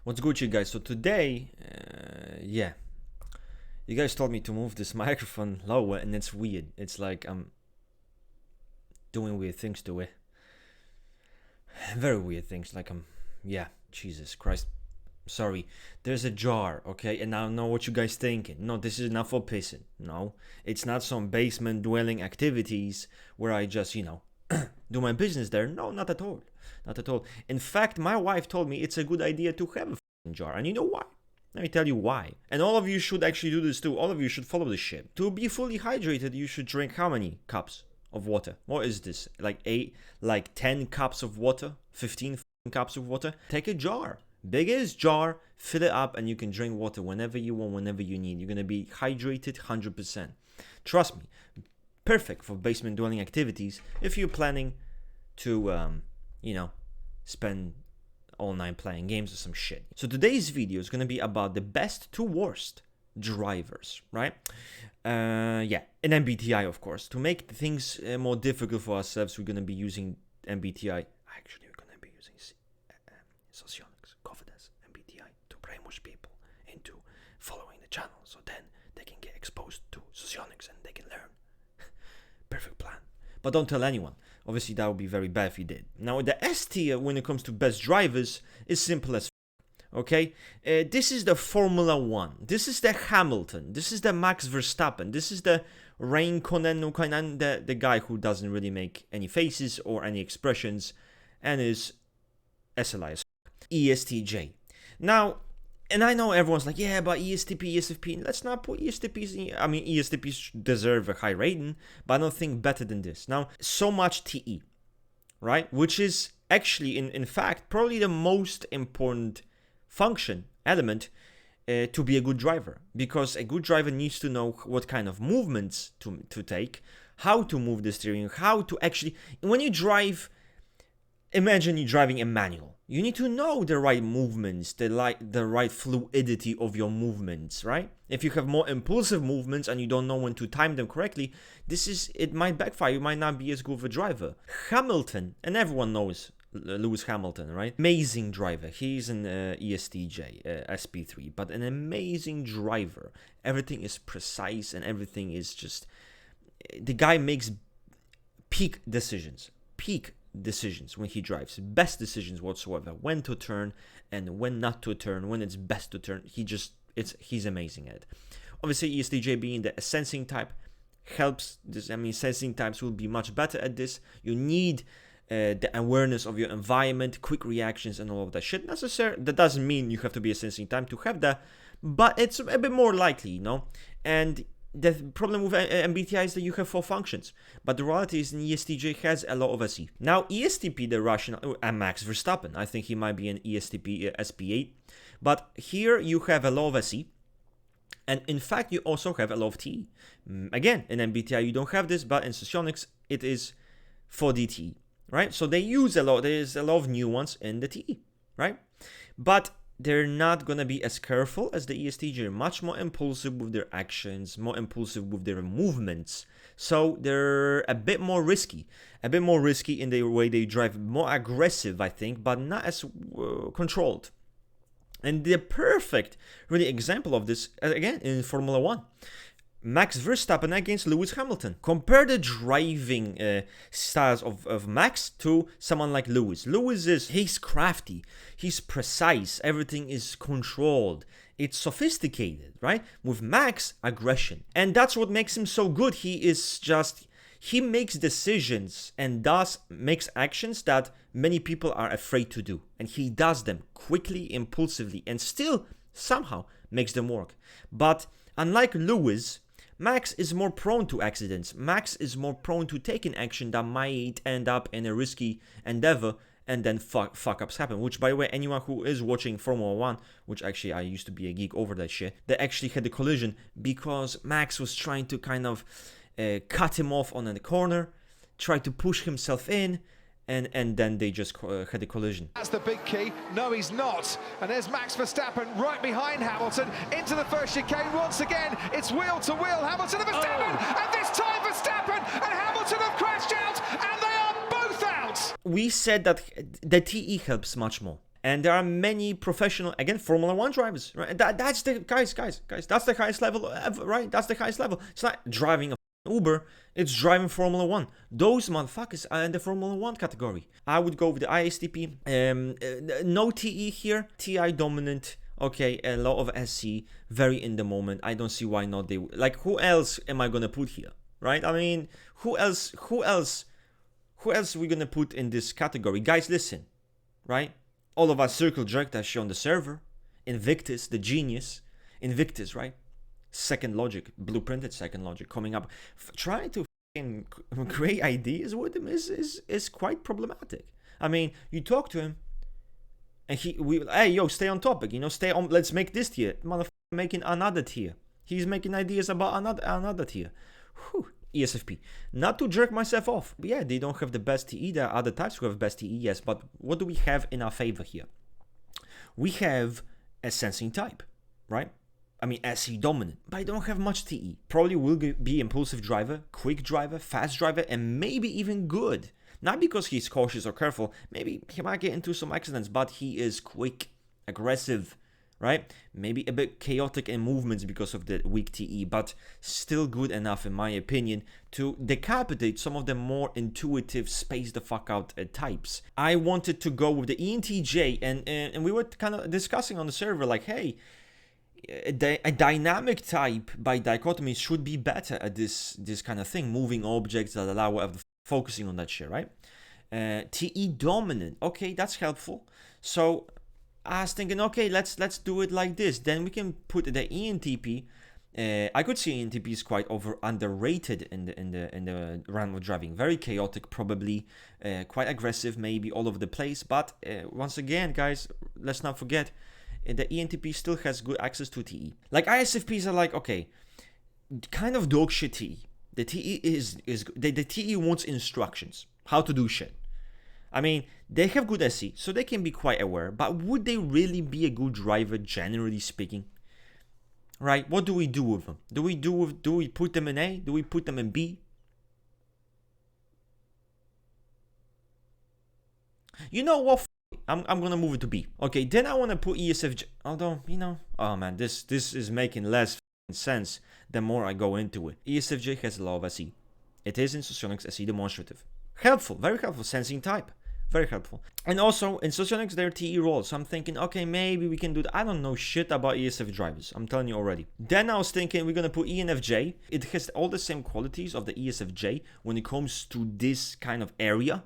What's good, you guys? So today, you guys told me to move this microphone lower, and it's weird. It's like I'm doing weird things to it. Very weird things. Like Jesus Christ. Sorry. There's a jar, okay? And I don't know what you guys thinking. No, this is not for pissing. No, it's not some basement dwelling activities where I just, do my business there. No, not at all. Not at all. In fact, my wife told me it's a good idea to have a jar. And you know why? Let me tell you why. And all of you should actually do this too. All of you should follow this shit. To be fully hydrated, you should drink how many cups of water? What is this? Like 10 cups of water? 15 cups of water? Take a jar. Biggest jar, fill it up, and you can drink water whenever you want, whenever you need. You're going to be hydrated 100%. Trust me. Perfect for basement dwelling activities if you're planning to, spend all night playing games or some shit. So today's video is going to be about the best to worst drivers, right? An MBTI, of course. To make things more difficult for ourselves, we're going to be using MBTI. Actually, we're going to be using Socionics, Confidence, MBTI to brainwash people into following the channel, so then they can get exposed to Socionics and they can learn. Perfect plan. But don't tell anyone. Obviously, that would be very bad if you did. Now, the S tier, when it comes to best drivers, is simple as okay? This is the Formula 1. This is the Hamilton. This is the Max Verstappen. This is the Raikkonen, the guy who doesn't really make any faces or any expressions and is SLI as ESTJ. Now, and I know everyone's like, yeah, but ESTP, ESFP, let's not put ESTPs in. I mean, ESTPs deserve a high rating, but I don't think better than this. Now, so much TE, right? Which is actually, in fact, probably the most important function, element, to be a good driver. Because a good driver needs to know what kind of movements to take, how to move the steering, how to actually, when you drive, imagine you're driving a manual. You need to know the right movements, the right fluidity of your movements, right? If you have more impulsive movements and you don't know when to time them correctly, it might backfire. You might not be as good of a driver. Hamilton, and everyone knows Lewis Hamilton, right? Amazing driver. He's an ESTJ, SP3, but an amazing driver. Everything is precise and everything is just... The guy makes peak decisions when he drives, best decisions whatsoever, when to turn and when not to turn, when it's best to turn. He's amazing at it. Obviously, ESTJ being the sensing type helps this. I mean, sensing types will be much better at this. You need the awareness of your environment, quick reactions, and all of that shit. That doesn't mean you have to be a sensing type to have that, but it's a bit more likely, And the problem with MBTI is that you have 4 functions, but the reality is ESTJ has a lot of SE. Now, ESTP, the rational, and Max Verstappen, I think he might be an ESTP SP8, but here you have a lot of SE, and in fact, you also have a lot of TE. Again, in MBTI, you don't have this, but in Socionics, it is for DTE, right? So they use there's a lot of nuance in the TE, right? But they're not going to be as careful as the ESTJ, much more impulsive with their actions, more impulsive with their movements. So they're a bit more risky in the way they drive, more aggressive, I think, but not as controlled. And the perfect really example of this, again, in Formula 1. Max Verstappen against Lewis Hamilton. Compare the driving styles of Max to someone like Lewis. He's crafty, he's precise, everything is controlled, it's sophisticated, right? With Max, aggression. And that's what makes him so good. He makes decisions and thus makes actions that many people are afraid to do. And he does them quickly, impulsively, and still somehow makes them work. But unlike Lewis, Max is more prone to accidents. Max is more prone to taking action that might end up in a risky endeavor and then fuck-ups happen. Which, by the way, anyone who is watching Formula 1, which actually I used to be a geek over that shit, they actually had a collision because Max was trying to kind of cut him off on the corner, try to push himself in, and then they just had a collision. That's the big key. No, he's not. And there's Max Verstappen right behind Hamilton into the first chicane. Once again, it's wheel to wheel. Hamilton and Verstappen, and this time Verstappen and Hamilton have crashed out, and they are both out. We said that the TE helps much more. And there are many professional, again, Formula 1 drivers, right? That's the, guys, that's the highest level ever, right? That's the highest level. It's not driving a Uber, it's driving Formula 1. Those motherfuckers are in the Formula 1 category. I would go with the ISTP. No TE here, TI dominant. Okay, a lot of SC, very in the moment. I don't see why not. They, like, who else am I gonna put here, right? I mean, who else are we gonna put in this category? Guys, listen, right? All of our circle jerk that show on the server. Invictus, the genius. Invictus, right? Second logic, blueprinted second logic coming up. Trying to create ideas with him is quite problematic. I mean, you talk to him, and hey, yo, stay on topic, stay on, let's make this tier. Motherfucker making another tier. He's making ideas about another tier. Whew. ESFP. Not to jerk myself off. But yeah, they don't have the best TE. There are other types who have best TE, yes. But what do we have in our favor here? We have a sensing type, right? I mean, SE dominant. But I don't have much TE. Probably will be impulsive driver, quick driver, fast driver, and maybe even good. Not because he's cautious or careful. Maybe he might get into some accidents, but he is quick, aggressive, right? Maybe a bit chaotic in movements because of the weak TE, but still good enough, in my opinion, to decapitate some of the more intuitive, space the fuck out types. I wanted to go with the ENTJ, and we were kind of discussing on the server, like, hey, a dynamic type by dichotomy should be better at this kind of thing, moving objects that allow whatever, focusing on that shit, right? TE dominant, okay, that's helpful. So I was thinking, okay, let's do it like this. Then we can put the ENTP. I could see ENTP is quite underrated in the realm of driving. Very chaotic, probably quite aggressive, maybe all over the place. But once again, guys, let's not forget the ENTP still has good access to TE. Like ISFPs are like, okay, kind of dog shit TE. The TE is the TE wants instructions how to do shit. I mean, they have good SE, so they can be quite aware, but would they really be a good driver, generally speaking? Right? What do we do with them? Do we put them in A? Do we put them in B? You know what? I'm gonna move it to B. Okay, then I wanna put ESFJ. Although, oh man, this is making less sense the more I go into it. ESFJ has a lot of SE. It is in Socionics SE demonstrative. Helpful, very helpful, sensing type. Very helpful. And also, in Socionics, there are TE roles. So I'm thinking, okay, maybe we can do that. I don't know shit about ESF drivers. I'm telling you already. Then I was thinking we're going to put ENFJ. It has all the same qualities of the ESFJ when it comes to this kind of area.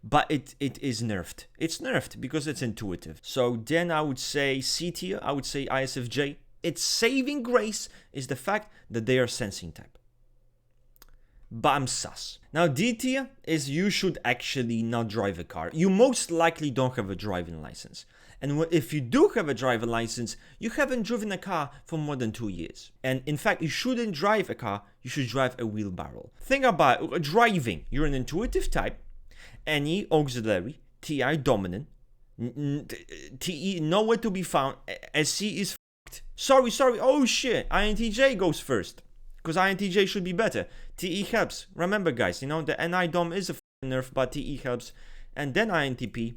But it is nerfed. It's nerfed because it's intuitive. So then I would say C tier. I would say ISFJ. Its saving grace is the fact that they are sensing type. But I'm sus. Now D tier is you should actually not drive a car. You most likely don't have a driving license. And if you do have a driving license, you haven't driven a car for more than 2 years. And in fact, you shouldn't drive a car, you should drive a wheelbarrow. Think about driving. You're an intuitive type, NE auxiliary, TI dominant, TE nowhere to be found, SC is fucked. Sorry, oh shit, INTJ goes first. Because INTJ should be better. TE helps. Remember, guys, the NI dom is a nerf, but TE helps. And then INTP,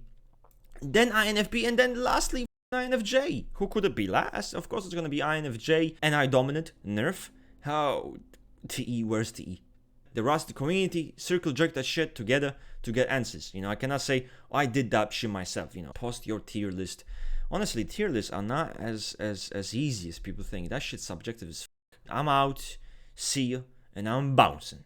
then INFP, and then lastly INFJ. Who could it be last? Of course, it's going to be INFJ. NI dominant, nerf. How? TE, where's TE? The Rust community circle jerk that shit together to get answers. I cannot say, oh, I did that shit myself. Post your tier list. Honestly, tier lists are not as easy as people think. That shit's subjective as fuck. I'm out. See you, and I'm bouncing.